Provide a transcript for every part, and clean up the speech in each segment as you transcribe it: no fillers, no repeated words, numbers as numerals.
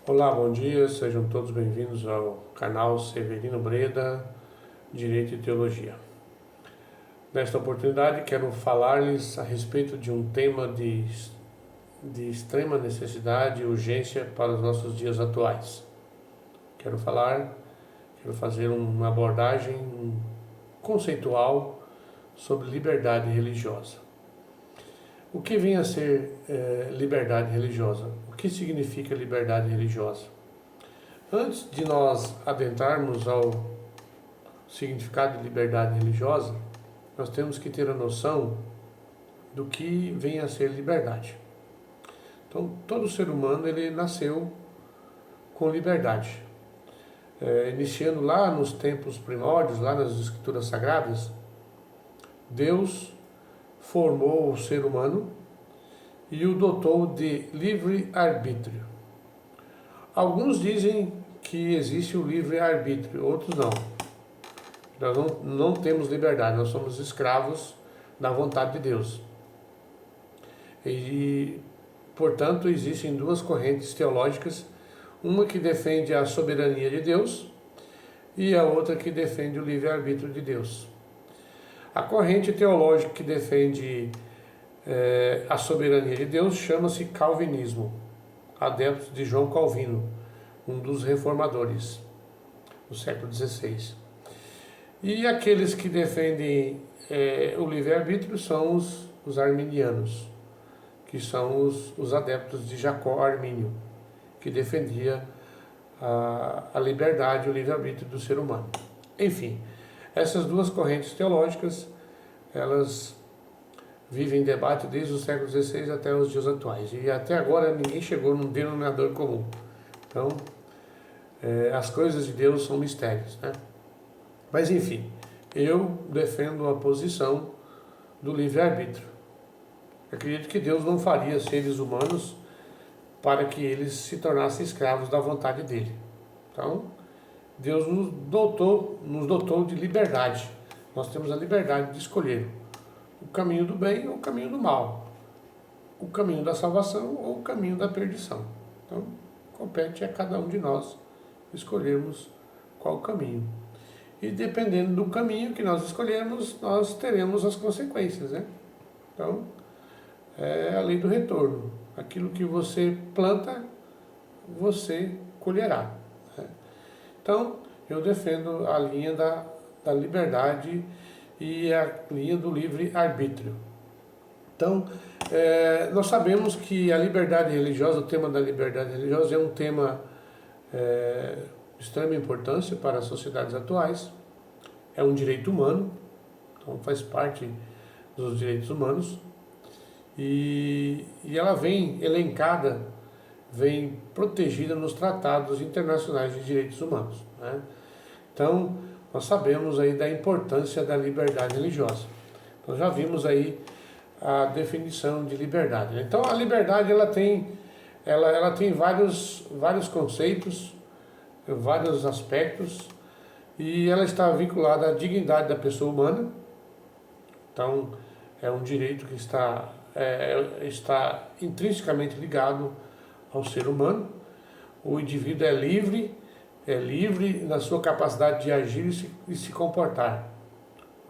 Olá, bom dia, sejam todos bem-vindos ao canal Severino Breda, Direito e Teologia. Nesta oportunidade quero falar-lhes a respeito de um tema de extrema necessidade e urgência para os nossos dias atuais. Quero fazer uma abordagem conceitual sobre liberdade religiosa. O que vem a ser liberdade religiosa? O que significa liberdade religiosa? Antes de nós adentrarmos ao significado de liberdade religiosa, nós temos que ter a noção do que vem a ser liberdade. Então, todo ser humano ele nasceu com liberdade. Iniciando lá nos tempos primórdios, lá nas Escrituras Sagradas, Deus formou o ser humano e o dotou de livre-arbítrio. Alguns dizem que existe o livre-arbítrio, outros não. Nós não temos liberdade, nós somos escravos da vontade de Deus. E, portanto, existem duas correntes teológicas, uma que defende a soberania de Deus e a outra que defende o livre-arbítrio de Deus. A corrente teológica que defende a soberania de Deus chama-se calvinismo, adeptos de João Calvino, um dos reformadores do século XVI. E aqueles que defendem o livre-arbítrio são os arminianos, que são os adeptos de Jacó Armínio, que defendia a liberdade e o livre-arbítrio do ser humano. Enfim, essas duas correntes teológicas, elas vivem em debate desde o século XVI até os dias atuais. E até agora ninguém chegou num denominador comum. Então, as coisas de Deus são mistérios, né? Mas enfim, eu defendo a posição do livre-arbítrio. Acredito que Deus não faria seres humanos para que eles se tornassem escravos da vontade dele. Então, Deus nos dotou de liberdade. Nós temos a liberdade de escolher o caminho do bem ou o caminho do mal, o caminho da salvação ou o caminho da perdição. Então, compete a cada um de nós escolhermos qual o caminho. E dependendo do caminho que nós escolhermos, nós teremos as consequências, né? Então, é a lei do retorno. Aquilo que você planta, você colherá. Né? Então, eu defendo a linha da liberdade e a linha do livre-arbítrio. Então, nós sabemos que a liberdade religiosa, o tema da liberdade religiosa é um tema de extrema importância para as sociedades atuais. É um direito humano, então faz parte dos direitos humanos. E ela vem elencada, vem protegida nos tratados internacionais de direitos humanos, né? Então, nós sabemos aí da importância da liberdade religiosa. Então, já vimos aí a definição de liberdade, né? Então, a liberdade ela tem vários conceitos, vários aspectos, e ela está vinculada à dignidade da pessoa humana. Então, é um direito que está intrinsecamente ligado ao ser humano. O indivíduo é livre na sua capacidade de agir e se comportar.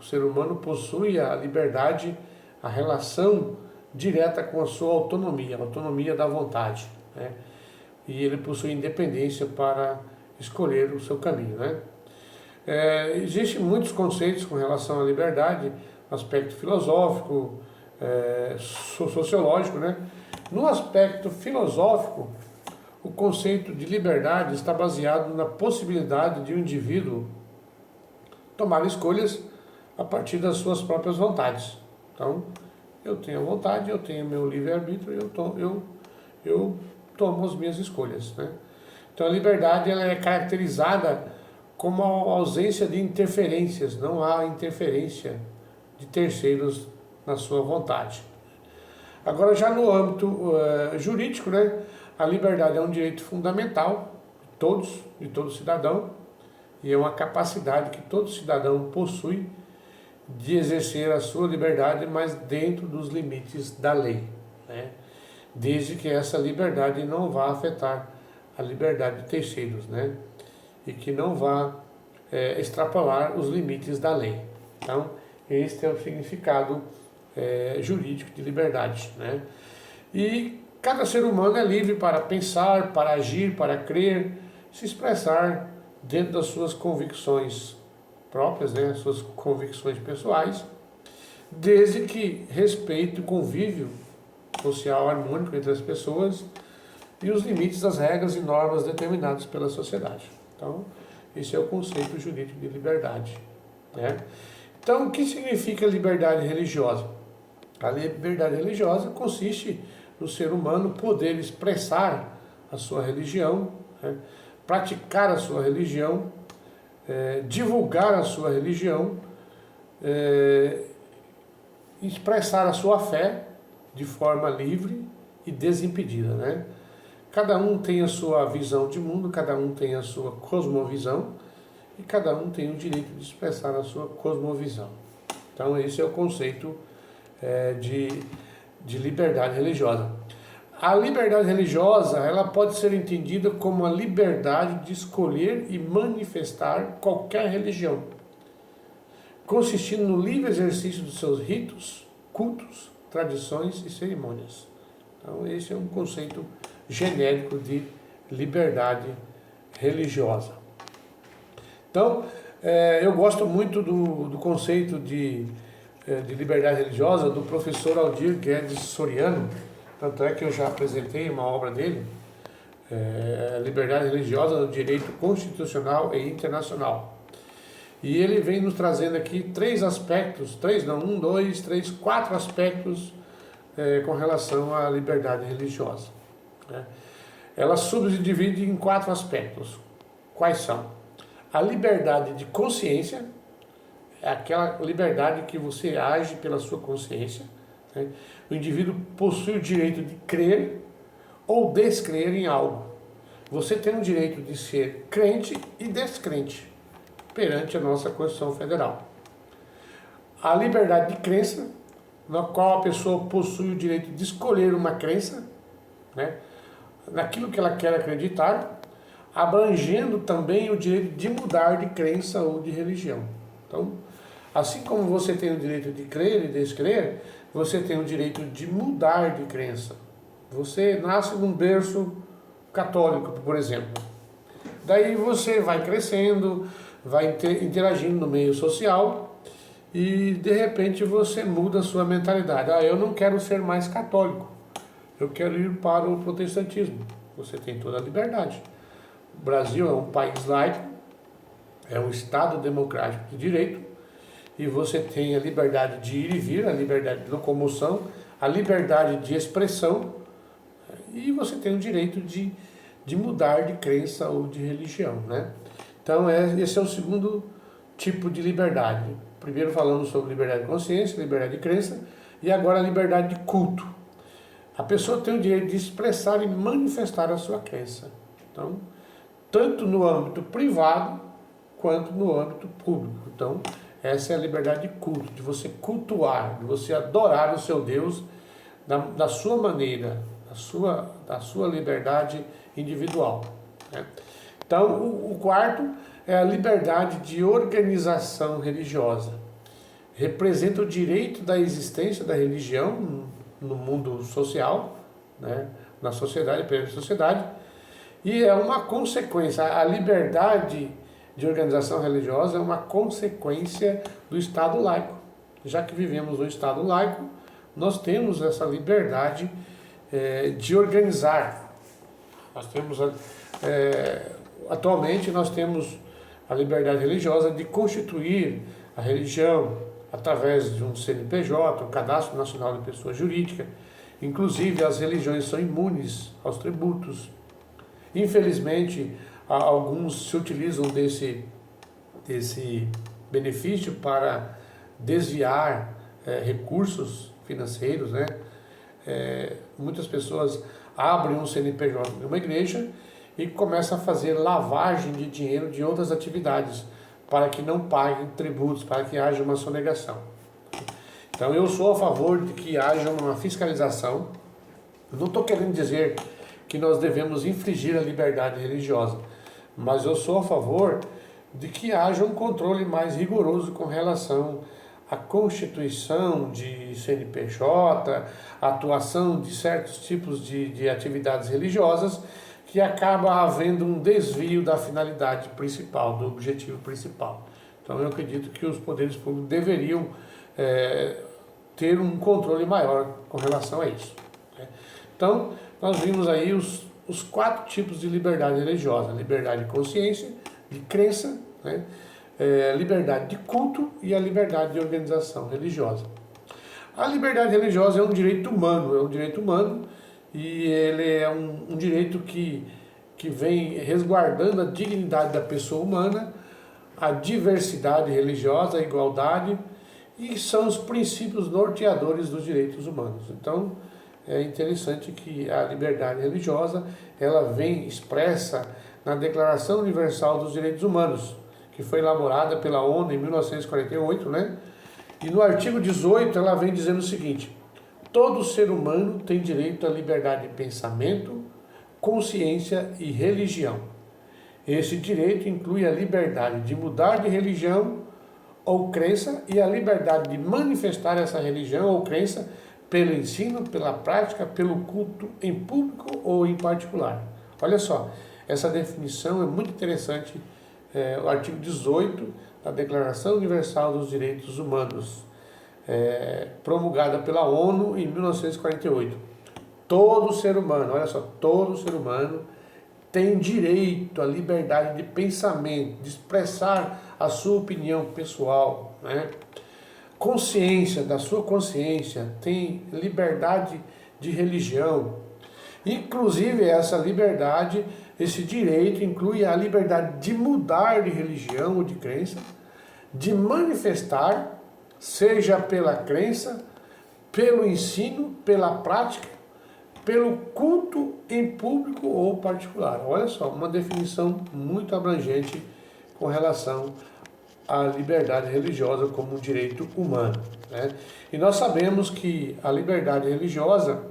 O ser humano possui a liberdade, a relação direta com a sua autonomia, a autonomia da vontade, né? E ele possui independência para escolher o seu caminho, né? Existem muitos conceitos com relação à liberdade, aspecto filosófico, sociológico, né? No aspecto filosófico, o conceito de liberdade está baseado na possibilidade de um indivíduo tomar escolhas a partir das suas próprias vontades. Então, eu tenho a vontade, eu tenho meu livre-arbítrio, eu tomo as minhas escolhas, né? Então, a liberdade ela é caracterizada como a ausência de interferências, não há interferência de terceiros na sua vontade. Agora, já no âmbito jurídico, né, a liberdade é um direito fundamental de todo cidadão, e é uma capacidade que todo cidadão possui de exercer a sua liberdade, mas dentro dos limites da lei, né? Desde que essa liberdade não vá afetar a liberdade de terceiros, né? E que não vá extrapolar os limites da lei. Então, este é o significado jurídico de liberdade, né? E cada ser humano é livre para pensar, para agir, para crer, se expressar dentro das suas convicções próprias, né? Suas convicções pessoais, desde que respeite o convívio social harmônico entre as pessoas e os limites das regras e normas determinadas pela sociedade. Então, esse é o conceito jurídico de liberdade, né? Então, o que significa liberdade religiosa? A liberdade religiosa consiste no ser humano poder expressar a sua religião, né? Praticar a sua religião, divulgar a sua religião, expressar a sua fé de forma livre e desimpedida, né? Cada um tem a sua visão de mundo, cada um tem a sua cosmovisão e cada um tem o direito de expressar a sua cosmovisão. Então esse é o conceito de liberdade religiosa. A liberdade religiosa, ela pode ser entendida como a liberdade de escolher e manifestar qualquer religião, consistindo no livre exercício dos seus ritos, cultos, tradições e cerimônias. Então esse é um conceito genérico de liberdade religiosa. Então, eu gosto muito do conceito de liberdade religiosa do professor Aldir Guedes Soriano, tanto é que eu já apresentei uma obra dele, Liberdade Religiosa no Direito Constitucional e Internacional. E ele vem nos trazendo aqui quatro aspectos com relação à liberdade religiosa, né? Ela subdivide em 4 aspectos. Quais são? A liberdade de consciência, é aquela liberdade que você age pela sua consciência, né? O indivíduo possui o direito de crer ou descrer em algo. Você tem o direito de ser crente e descrente perante a nossa Constituição Federal. A liberdade de crença, na qual a pessoa possui o direito de escolher uma crença, né, naquilo que ela quer acreditar, abrangendo também o direito de mudar de crença ou de religião. Então, assim como você tem o direito de crer e descrer, você tem o direito de mudar de crença. Você nasce num berço católico, por exemplo. Daí você vai crescendo, vai interagindo no meio social e de repente você muda a sua mentalidade. Eu não quero ser mais católico, eu quero ir para o protestantismo. Você tem toda a liberdade. O Brasil é um país laico, é um Estado democrático de direito, e você tem a liberdade de ir e vir, a liberdade de locomoção, a liberdade de expressão, e você tem o direito de mudar de crença ou de religião, né? Então esse é o segundo tipo de liberdade. Primeiro falamos sobre liberdade de consciência, liberdade de crença, e agora a liberdade de culto. A pessoa tem o direito de expressar e manifestar a sua crença. Então, tanto no âmbito privado quanto no âmbito público. Então, essa é a liberdade de culto, de você cultuar, de você adorar o seu Deus da sua maneira, da sua liberdade individual, né? Então, o quarto é a liberdade de organização religiosa. Representa o direito da existência da religião no mundo social, né? Na sociedade, perante a sociedade, e é uma consequência. A liberdade de organização religiosa é uma consequência do Estado laico. Já que vivemos no Estado laico, nós temos essa liberdade de organizar. Nós temos atualmente nós temos a liberdade religiosa de constituir a religião através de um CNPJ, o Cadastro Nacional de Pessoa Jurídica. Inclusive, as religiões são imunes aos tributos. Infelizmente, alguns se utilizam desse benefício para desviar recursos financeiros, né? Muitas pessoas abrem um CNPJ de uma igreja e começam a fazer lavagem de dinheiro de outras atividades para que não paguem tributos, para que haja uma sonegação. Então eu sou a favor de que haja uma fiscalização. Eu não estou querendo dizer que nós devemos infringir a liberdade religiosa, mas eu sou a favor de que haja um controle mais rigoroso com relação à constituição de CNPJ, a atuação de certos tipos de atividades religiosas, que acaba havendo um desvio da finalidade principal, do objetivo principal. Então eu acredito que os poderes públicos deveriam ter um controle maior com relação a isso. Então nós vimos aí os 4 tipos de liberdade religiosa: liberdade de consciência, de crença, liberdade de culto e a liberdade de organização religiosa. A liberdade religiosa é um direito humano, e ele é um direito que vem resguardando a dignidade da pessoa humana, a diversidade religiosa, a igualdade, e são os princípios norteadores dos direitos humanos. Então, é interessante que a liberdade religiosa, ela vem expressa na Declaração Universal dos Direitos Humanos, que foi elaborada pela ONU em 1948, E no artigo 18 ela vem dizendo o seguinte: todo ser humano tem direito à liberdade de pensamento, consciência e religião. Esse direito inclui a liberdade de mudar de religião ou crença e a liberdade de manifestar essa religião ou crença pelo ensino, pela prática, pelo culto em público ou em particular. Olha só, essa definição é muito interessante, o artigo 18 da Declaração Universal dos Direitos Humanos, promulgada pela ONU em 1948. Todo ser humano, olha só, todo ser humano tem direito à liberdade de pensamento, de expressar a sua opinião pessoal, Consciência, da sua consciência, tem liberdade de religião. Inclusive essa liberdade, esse direito inclui a liberdade de mudar de religião ou de crença, de manifestar, seja pela crença, pelo ensino, pela prática, pelo culto em público ou particular. Olha só, uma definição muito abrangente com relação à liberdade religiosa como um direito humano, E nós sabemos que a liberdade religiosa,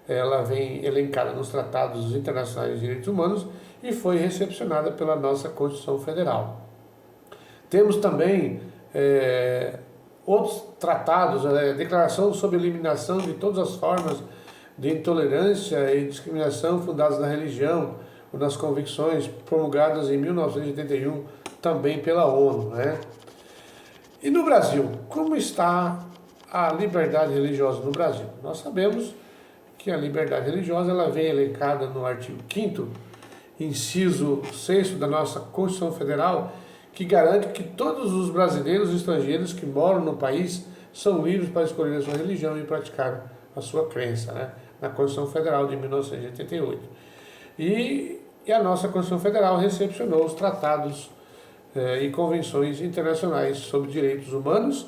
ela vem elencada nos tratados internacionais de direitos humanos e foi recepcionada pela nossa Constituição Federal. Temos também outros tratados, a Declaração sobre a Eliminação de todas as formas de intolerância e discriminação fundadas na religião ou nas convicções, promulgadas em 1981, também pela ONU, E no Brasil, como está a liberdade religiosa no Brasil? Nós sabemos que a liberdade religiosa ela vem elencada no artigo 5º, inciso 6º da nossa Constituição Federal, que garante que todos os brasileiros e estrangeiros que moram no país são livres para escolher a sua religião e praticar a sua crença, na Constituição Federal de 1988. E a nossa Constituição Federal recepcionou os tratados e convenções internacionais sobre direitos humanos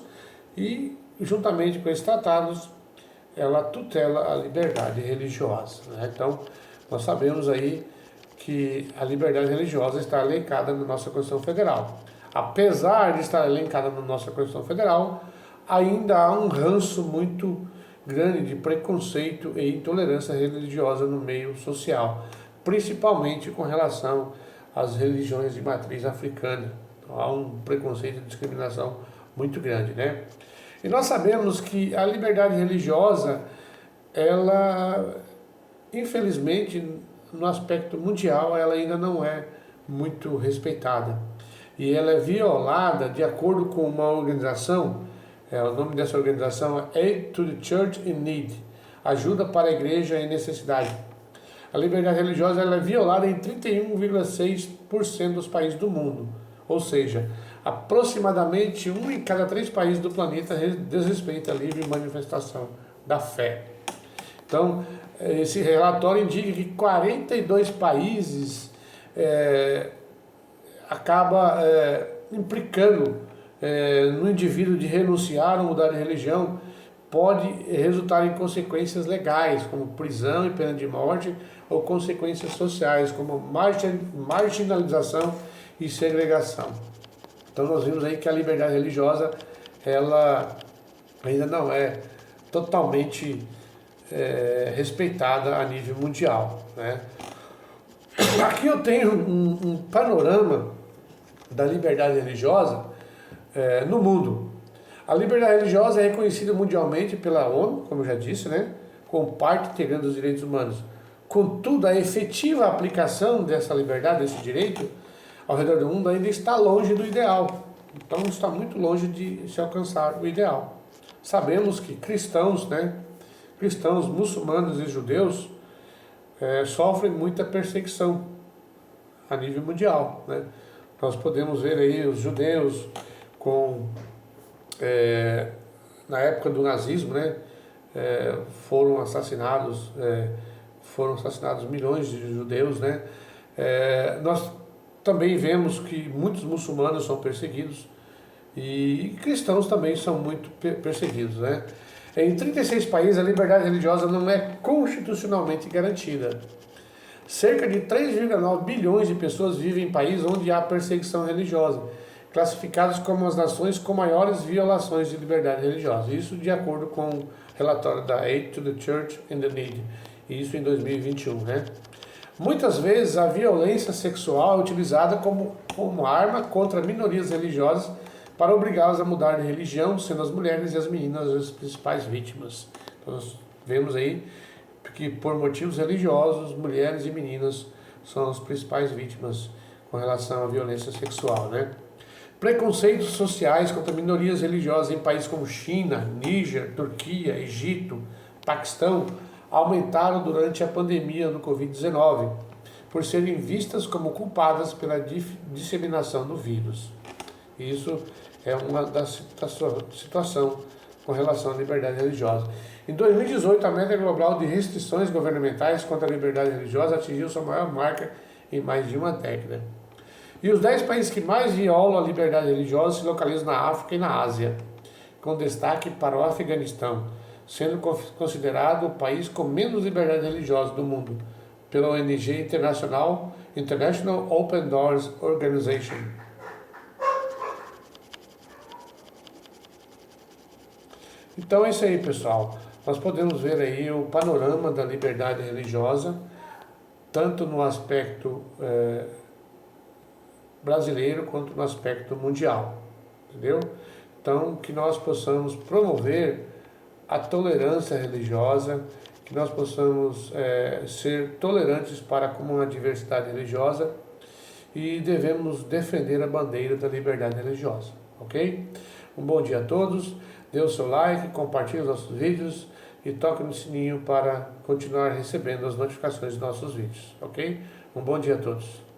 e, juntamente com esses tratados, ela tutela a liberdade religiosa. Então, nós sabemos aí que a liberdade religiosa está elencada na nossa Constituição Federal. Apesar de estar elencada na nossa Constituição Federal, ainda há um ranço muito grande de preconceito e intolerância religiosa no meio social, principalmente com relação às religiões de matriz africana. Então, há um preconceito e discriminação muito grande, E nós sabemos que a liberdade religiosa, ela, infelizmente, no aspecto mundial, ela ainda não é muito respeitada. E ela é violada de acordo com uma organização, o nome dessa organização é Aid to the Church in Need, ajuda para a igreja em necessidade. A liberdade religiosa ela é violada em 31,6% dos países do mundo, ou seja, aproximadamente 1 em cada 3 países do planeta desrespeita a livre manifestação da fé. Então, esse relatório indica que 42 países acaba implicando no indivíduo de renunciar ou mudar de religião, pode resultar em consequências legais, como prisão e pena de morte, ou consequências sociais, como marginalização e segregação. Então nós vimos aí que a liberdade religiosa, ela ainda não é totalmente respeitada a nível mundial, né? Aqui eu tenho um panorama da liberdade religiosa no mundo. A liberdade religiosa é reconhecida mundialmente pela ONU, como eu já disse, né? Como parte integrante dos direitos humanos. Contudo, a efetiva aplicação dessa liberdade, desse direito, ao redor do mundo ainda está longe do ideal. Então está muito longe de se alcançar o ideal. Sabemos que cristãos, né? Cristãos, muçulmanos e judeus sofrem muita perseguição a nível mundial, né? Nós podemos ver aí os judeus na época do nazismo, né? Foram assassinados milhões de judeus, né? Nós também vemos que muitos muçulmanos são perseguidos e cristãos também são muito perseguidos, né? Em 36 países a liberdade religiosa não é constitucionalmente garantida. Cerca de 3,9 bilhões de pessoas vivem em países onde há perseguição religiosa, classificados como as nações com maiores violações de liberdade religiosa. Isso de acordo com o relatório da Aid to the Church in the Need, isso em 2021, né? Muitas vezes a violência sexual é utilizada como arma contra minorias religiosas para obrigá-las a mudar de religião, sendo as mulheres e as meninas as principais vítimas. Então nós vemos aí que por motivos religiosos, mulheres e meninas são as principais vítimas com relação à violência sexual, né? Preconceitos sociais contra minorias religiosas em países como China, Níger, Turquia, Egito, Paquistão aumentaram durante a pandemia do Covid-19, por serem vistas como culpadas pela disseminação do vírus. Isso é uma das situações com relação à liberdade religiosa. Em 2018, a média global de restrições governamentais contra a liberdade religiosa atingiu sua maior marca em mais de uma década. E os 10 países que mais violam a liberdade religiosa se localizam na África e na Ásia, com destaque para o Afeganistão, sendo considerado o país com menos liberdade religiosa do mundo, pela ONG International Open Doors Organization. Então é isso aí, pessoal. Nós podemos ver aí o panorama da liberdade religiosa, tanto no aspecto brasileiro quanto no aspecto mundial, entendeu? Então, que nós possamos promover a tolerância religiosa, que nós possamos ser tolerantes para com a diversidade religiosa e devemos defender a bandeira da liberdade religiosa, ok? Um bom dia a todos, dê o seu like, compartilhe os nossos vídeos e toque no sininho para continuar recebendo as notificações dos nossos vídeos, ok? Um bom dia a todos.